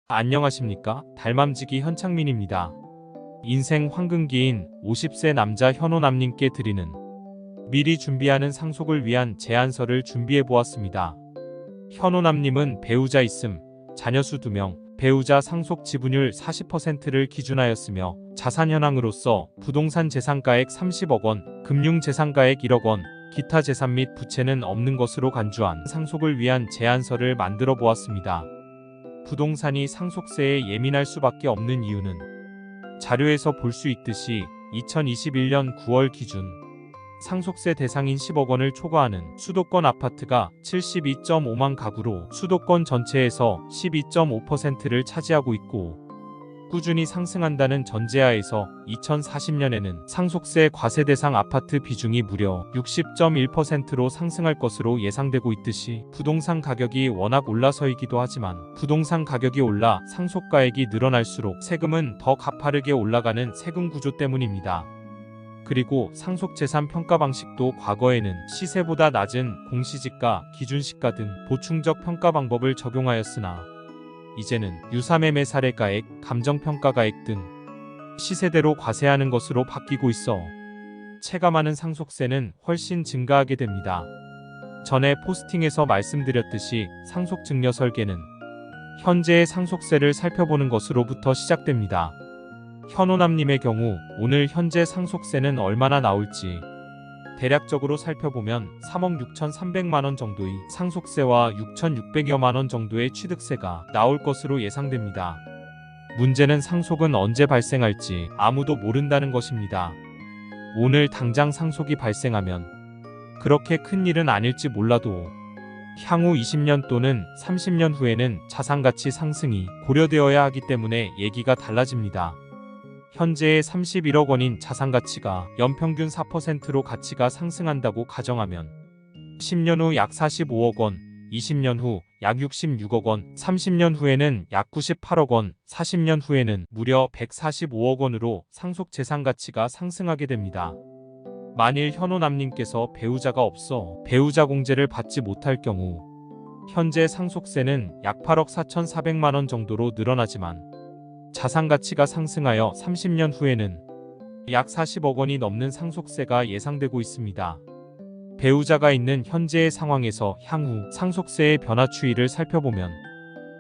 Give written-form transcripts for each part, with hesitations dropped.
안녕하십니까? 달맘지기 현창민입니다. 인생 황금기인 50세 남자 현호남님께 드리는 미리 준비하는 상속을 위한 제안서를 준비해 보았습니다. 현호남님은 배우자 있음, 자녀수 2명, 배우자 상속 지분율 40%를 기준하였으며 자산 현황으로서 부동산 재산가액 30억 원, 금융재산가액 1억 원, 기타 재산 및 부채는 없는 것으로 간주한 상속을 위한 제안서를 만들어 보았습니다. 부동산이 상속세에 예민할 수밖에 없는 이유는 자료에서 볼 수 있듯이 2021년 9월 기준 상속세 대상인 10억 원을 초과하는 수도권 아파트가 72.5만 가구로 수도권 전체에서 12.5%를 차지하고 있고 꾸준히 상승한다는 전제하에서 2040년에는 상속세 과세 대상 아파트 비중이 무려 60.1%로 상승할 것으로 예상되고 있듯이 부동산 가격이 워낙 올라서이기도 하지만 부동산 가격이 올라 상속가액이 늘어날수록 세금은 더 가파르게 올라가는 세금 구조 때문입니다. 그리고 상속재산 평가 방식도 과거에는 시세보다 낮은 공시지가, 기준시가 등 보충적 평가 방법을 적용하였으나 이제는 유사매매 사례가액, 감정평가가액 등 시세대로 과세하는 것으로 바뀌고 있어 체감하는 상속세는 훨씬 증가하게 됩니다. 전에 포스팅에서 말씀드렸듯이 상속증여 설계는 현재의 상속세를 살펴보는 것으로부터 시작됩니다. 현호남님의 경우 오늘 현재 상속세는 얼마나 나올지 대략적으로 살펴보면 3억 6,300만원 정도의 상속세와 6,600여만원 정도의 취득세가 나올 것으로 예상됩니다. 문제는 상속은 언제 발생할지 아무도 모른다는 것입니다. 오늘 당장 상속이 발생하면 그렇게 큰 일은 아닐지 몰라도 향후 20년 또는 30년 후에는 자산가치 상승이 고려되어야 하기 때문에 얘기가 달라집니다. 현재의 31억 원인 자산가치가 연평균 4%로 가치가 상승한다고 가정하면 10년 후 약 45억 원, 20년 후 약 66억 원, 30년 후에는 약 98억 원, 40년 후에는 무려 145억 원으로 상속 재산가치가 상승하게 됩니다. 만일 현호남님께서 배우자가 없어 배우자 공제를 받지 못할 경우 현재 상속세는 약 8억 4,400만 원 정도로 늘어나지만 자산가치가 상승하여 30년 후에는 약 40억 원이 넘는 상속세가 예상되고 있습니다. 배우자가 있는 현재의 상황에서 향후 상속세의 변화 추이를 살펴보면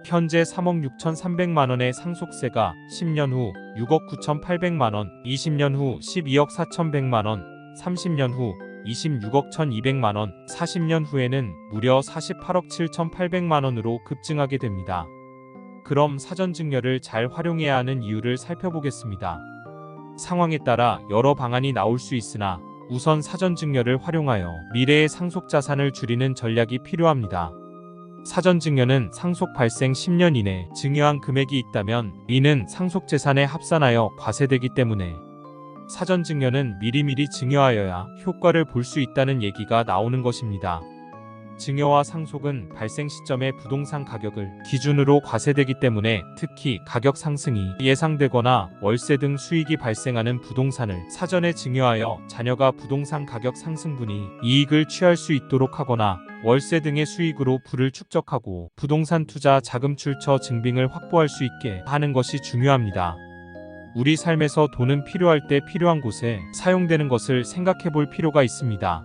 현재 3억 6,300만 원의 상속세가 10년 후 6억 9,800만 원, 20년 후 12억 4,100만 원, 30년 후 26억 1,200만 원, 40년 후에는 무려 48억 7,800만 원으로 급증하게 됩니다. 그럼 사전증여를 잘 활용해야 하는 이유를 살펴보겠습니다. 상황에 따라 여러 방안이 나올 수 있으나 우선 사전증여를 활용하여 미래의 상속자산을 줄이는 전략이 필요합니다. 사전증여는 상속 발생 10년 이내 증여한 금액이 있다면 이는 상속재산에 합산하여 과세되기 때문에 사전증여는 미리미리 증여하여야 효과를 볼 수 있다는 얘기가 나오는 것입니다. 증여와 상속은 발생 시점의 부동산 가격을 기준으로 과세되기 때문에 특히 가격 상승이 예상되거나 월세 등 수익이 발생하는 부동산을 사전에 증여하여 자녀가 부동산 가격 상승분이 이익을 취할 수 있도록 하거나 월세 등의 수익으로 부를 축적하고 부동산 투자 자금 출처 증빙을 확보할 수 있게 하는 것이 중요합니다. 우리 삶에서 돈은 필요할 때 필요한 곳에 사용되는 것을 생각해 볼 필요가 있습니다.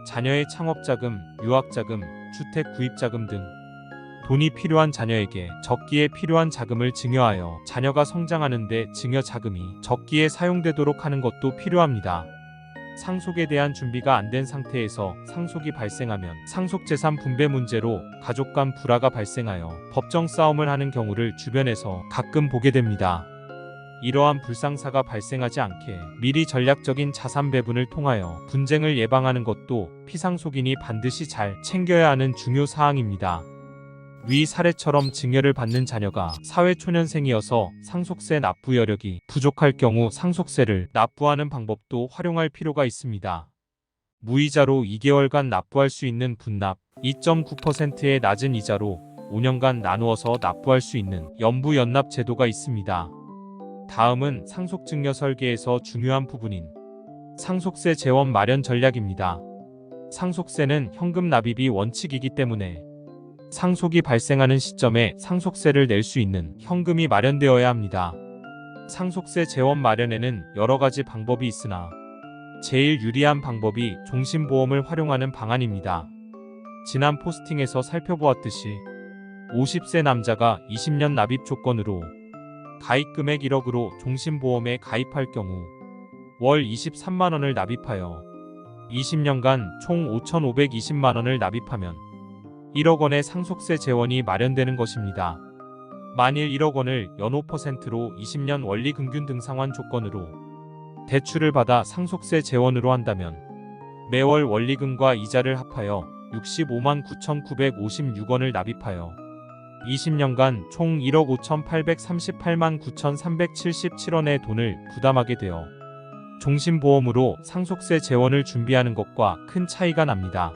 자녀의 창업자금, 유학자금, 주택 구입자금 등 돈이 필요한 자녀에게 적기에 필요한 자금을 증여하여 자녀가 성장하는 데 증여 자금이 적기에 사용되도록 하는 것도 필요합니다. 상속에 대한 준비가 안 된 상태에서 상속이 발생하면 상속재산 분배 문제로 가족 간 불화가 발생하여 법정 싸움을 하는 경우를 주변에서 가끔 보게 됩니다. 이러한 불상사가 발생하지 않게 미리 전략적인 자산 배분을 통하여 분쟁을 예방하는 것도 피상속인이 반드시 잘 챙겨야 하는 중요 사항입니다. 위 사례처럼 증여를 받는 자녀가 사회초년생이어서 상속세 납부 여력이 부족할 경우 상속세를 납부하는 방법도 활용할 필요가 있습니다. 무이자로 2개월간 납부할 수 있는 분납, 2.9%의 낮은 이자로 5년간 나누어서 납부할 수 있는 연부연납 제도가 있습니다. 다음은 상속증여 설계에서 중요한 부분인 상속세 재원 마련 전략입니다. 상속세는 현금 납입이 원칙이기 때문에 상속이 발생하는 시점에 상속세를 낼 수 있는 현금이 마련되어야 합니다. 상속세 재원 마련에는 여러 가지 방법이 있으나 제일 유리한 방법이 종신보험을 활용하는 방안입니다. 지난 포스팅에서 살펴보았듯이 50세 남자가 20년 납입 조건으로 가입 금액 1억으로 종신보험에 가입할 경우 월 23만원을 납입하여 20년간 총 5,520만원을 납입하면 1억 원의 상속세 재원이 마련되는 것입니다. 만일 1억 원을 연호 %로 20년 원리 금균 등상환 조건으로 대출을 받아 상속세 재원으로 한다면 매월 원리금과 이자를 합하여 65만 9,956원을 납입하여 20년간 총 1억 5,838만 9,377원의 돈을 부담하게 되어 종신보험으로 상속세 재원을 준비하는 것과 큰 차이가 납니다.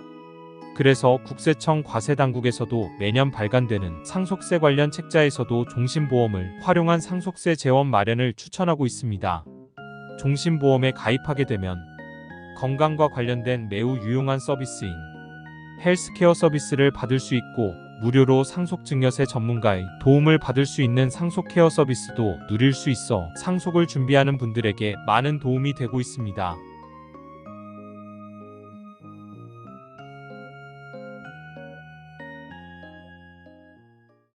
그래서 국세청 과세당국에서도 매년 발간되는 상속세 관련 책자에서도 종신보험을 활용한 상속세 재원 마련을 추천하고 있습니다. 종신보험에 가입하게 되면 건강과 관련된 매우 유용한 서비스인 헬스케어 서비스를 받을 수 있고 무료로 상속증여세 전문가의 도움을 받을 수 있는 상속케어 서비스도 누릴 수 있어 상속을 준비하는 분들에게 많은 도움이 되고 있습니다.